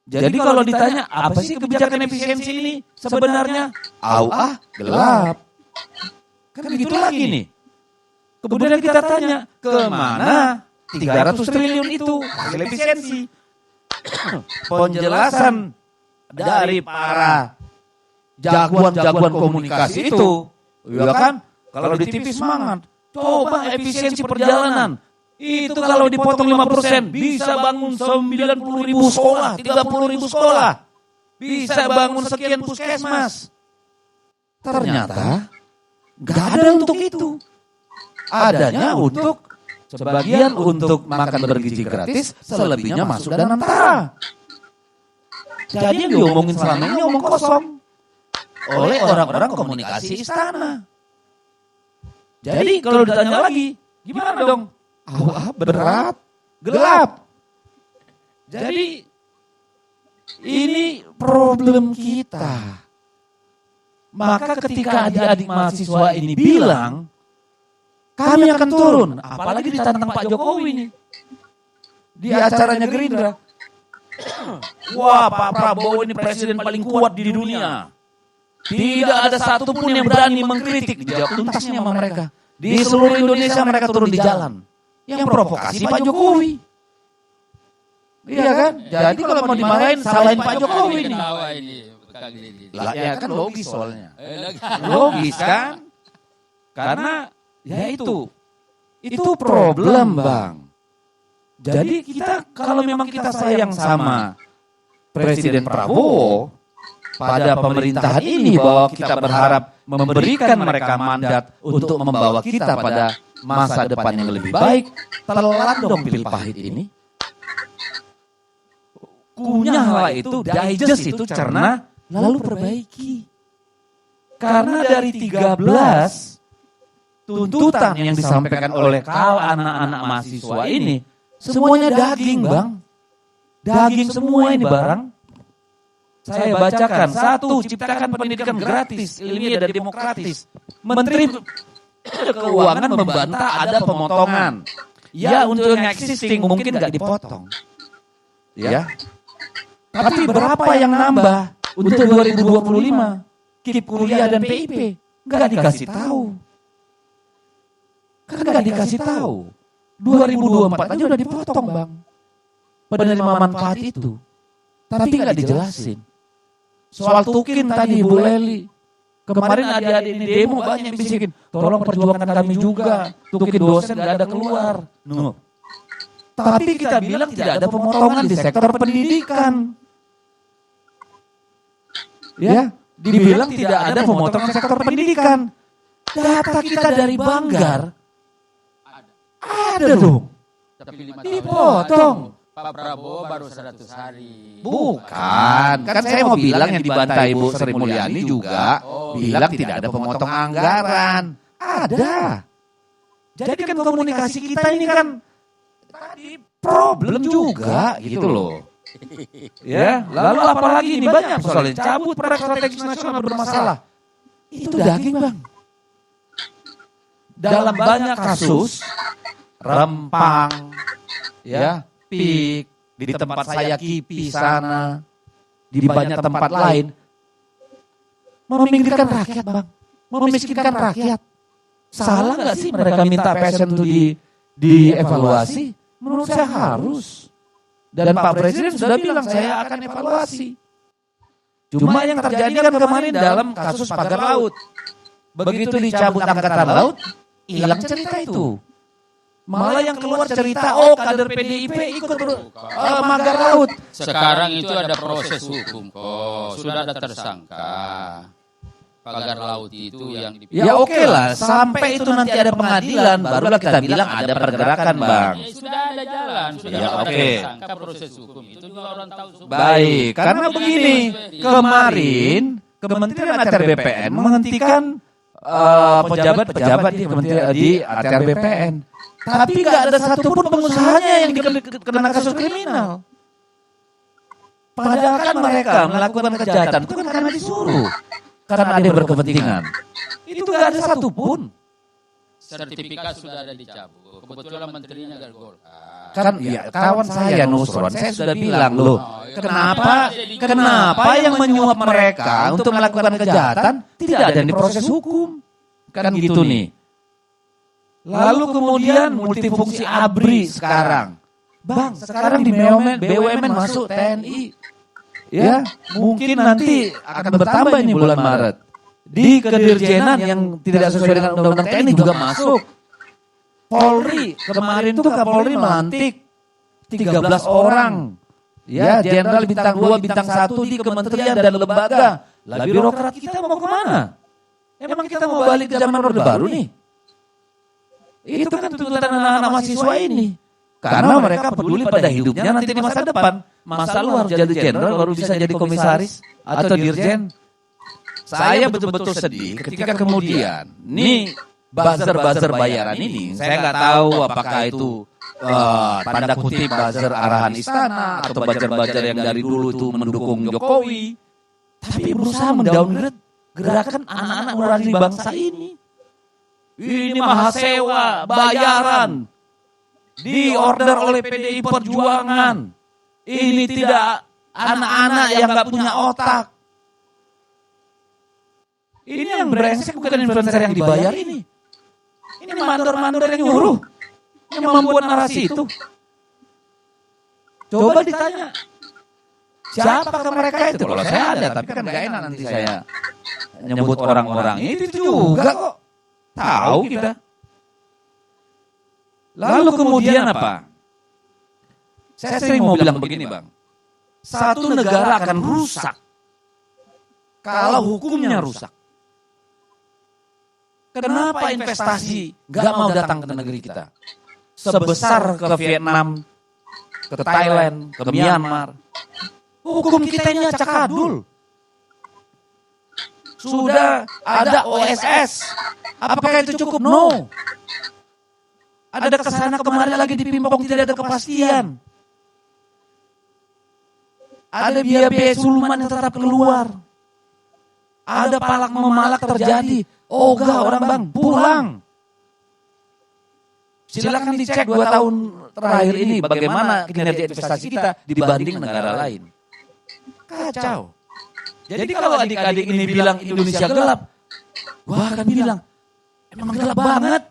Jadi kalau ditanya apa sih kebijakan efisiensi ini sebenarnya? Gelap. Kan begitu lagi nih. Kemudian kita tanya, kemana 300 triliun itu hasil efisiensi? Penjelasan dari para jagoan-jagoan komunikasi itu, ya kan? Kalau di TV semangat, coba efisiensi perjalanan. Itu kalau dipotong 5% bisa bangun 90.000 sekolah, 30.000 sekolah. Bisa bangun sekian puskesmas. Ternyata gak ada untuk itu. Adanya untuk sebagian untuk makan bergizi gratis, selebihnya masuk dan antara. Jadi yang diomongin selama ini omong kosong oleh orang-orang komunikasi istana. Jadi kalau ditanya lagi, gimana dong? Berat, gelap. Jadi ini problem kita. Maka ketika adik-adik mahasiswa ini bilang, kami akan turun, apalagi ditantang Pak Jokowi nih. Di acaranya Gerindra. Wah, Pak Prabowo ini presiden paling kuat di dunia. Tidak ada satupun yang berani mengkritik. Dijawab tuntasnya sama mereka. Di seluruh Indonesia mereka turun di jalan. Yang provokasi Pak Jokowi. Iya kan? Jadi kalau mau dimarahin, salahin Pak Jokowi nih. Lah ya kan logis soalnya. Logis kan? Karena ya itu problem Bang. Jadi kita kalau memang kita sayang sama Presiden Prabowo pada pemerintahan ini, bahwa kita berharap memberikan mereka mandat untuk membawa kita pada masa depan yang lebih baik, telan dong pil pahit ini. Kunyahlah itu, digest itu, cerna, lalu perbaiki. Karena dari 13 tuntutan yang disampaikan oleh anak-anak mahasiswa ini, semuanya daging Bang. Daging semua ini barang. Saya bacakan. 1, ciptakan pendidikan gratis, ilmiah dan demokratis. Menteri Keuangan membantah ada pemotongan. Ya untuk yang existing mungkin gak dipotong. Ya. Tapi berapa yang nambah untuk 2025? KIP kuliah dan PIP? Gak dikasih tahu. Kan gak dikasih tahu. 2024 aja udah dipotong Bang. Penerima manfaat itu. Tapi gak dijelasin. Soal tukin tadi Bu Leli. Kemarin adik-adik ini demo banyak bisikin. Tolong perjuangkan kami juga. Tukin dosen gak ada keluar. No. Tapi kita bilang tidak ada pemotongan di sektor pendidikan. Ya, dibilang tidak ada pemotongan sektor pendidikan. Data kita dari Banggar ada dong. Dipotong. Pak Prabowo baru 100 hari. Bukan, kan saya mau bilang yang dibantai Ibu Sri Mulyani juga bilang tidak ada pemotong anggaran. Ada. Jadi kan komunikasi kita ini kan tadi problem juga gitu loh. Ya, lalu apalagi ini banyak soalnya cabut proyek strategis nasional bermasalah. Itu daging Bang. Dalam banyak kasus Rempang, ya, PIK, di tempat saya KIPI sana, di banyak tempat lain, meminggirkan rakyat Bang, memiskinkan rakyat. Salah nggak sih mereka minta PSN itu dievaluasi? Menurut saya harus. Dan Pak Presiden sudah bilang saya akan evaluasi. Cuma yang terjadi kan kemarin dalam kasus pagar laut. Begitu dicabut angkatan laut, hilang cerita itu. Malah yang keluar cerita, kader PDIP ikut pagar laut. Sekarang itu ada proses hukum kok, sudah ada tersangka. Pagar laut itu yang ya oke lah, sampai itu nanti ada pengadilan, barulah kita bilang ada pergerakan Bang. Sudah ada jalan, sudah ya, ada oke. tersangka proses hukum itu juga orang tahu semua. Baik, karena begini, kemarin Kementerian ATR BPN menghentikan pejabat-pejabat di ATR BPN. Tapi gak ada satupun pengusahanya yang kena kasus kriminal. Padahal kan mereka melakukan kejahatan itu kan karena disuruh. Karena ada yang berkepentingan. Itu gak ada satupun. sertifikat sudah ada dicabut. Kebetulan menterinya dari Golkar. Kan ya kawan saya Nusron, saya sudah bilang loh, kenapa yang menyuap mereka untuk melakukan kejahatan tidak ada yang diproses hukum? Kan gitu nih. Lalu kemudian multifungsi ABRI sekarang. Bang, sekarang di BUMN masuk TNI. Ya, mungkin nanti akan bertambah ini bulan Maret. Di kedirjenan yang tidak sesuai dengan undang-undang TNI juga masuk. Polri, kemarin tuh Kapolri melantik 13 orang. Ya, jenderal bintang 2, bintang 1 di kementerian dan lembaga. Lah birokrat kita mau kemana? Emang kita mau balik ke zaman Orde Baru nih? Itu kan tuntutan anak-anak mahasiswa ini. Karena mereka peduli pada hidupnya nanti di masa depan. Masa lu harus jadi jenderal baru bisa jadi komisaris atau dirjen. Saya betul-betul sedih ketika kemudian nih buzzer-buzzer bayaran ini, saya nggak tahu apakah itu tanda kutip buzzer arahan istana atau buzzer-buzzer yang dari dulu itu mendukung Jokowi, tapi berusaha mendowngrade gerakan anak-anak nurani bangsa ini. Ini mahasewa, bayaran, diorder oleh PDI Perjuangan. Ini tidak anak-anak yang nggak punya otak. Ini yang brengsek bukan influencer yang dibayar ini. Ini mandor-mandor yang nyuruh, yang membuat narasi itu. Coba ditanya, siapakah mereka itu? Kalau saya ada, tapi kan gak enak nanti saya nyebut orang-orang itu juga kok. Tahu kita. Lalu kemudian apa? Saya sering mau bilang begini bang, satu negara akan rusak kalau hukumnya rusak. Kenapa investasi gak mau datang ke negeri kita? Sebesar ke Vietnam, ke Thailand, ke Myanmar. Hukum kita ini acak adul. Sudah ada OSS. Apakah itu cukup? No. Ada kesana kemari lagi dipimpong, tidak ada kepastian. Ada biaya-biaya suluman yang tetap keluar. Ada palak memalak terjadi. Ogah orang bang, pulang. Silakan dicek 2 tahun terakhir ini bagaimana kinerja investasi kita dibanding negara lain. Kacau. Jadi kalau adik-adik ini bilang Indonesia gelap, gua akan bilang, emang gelap banget.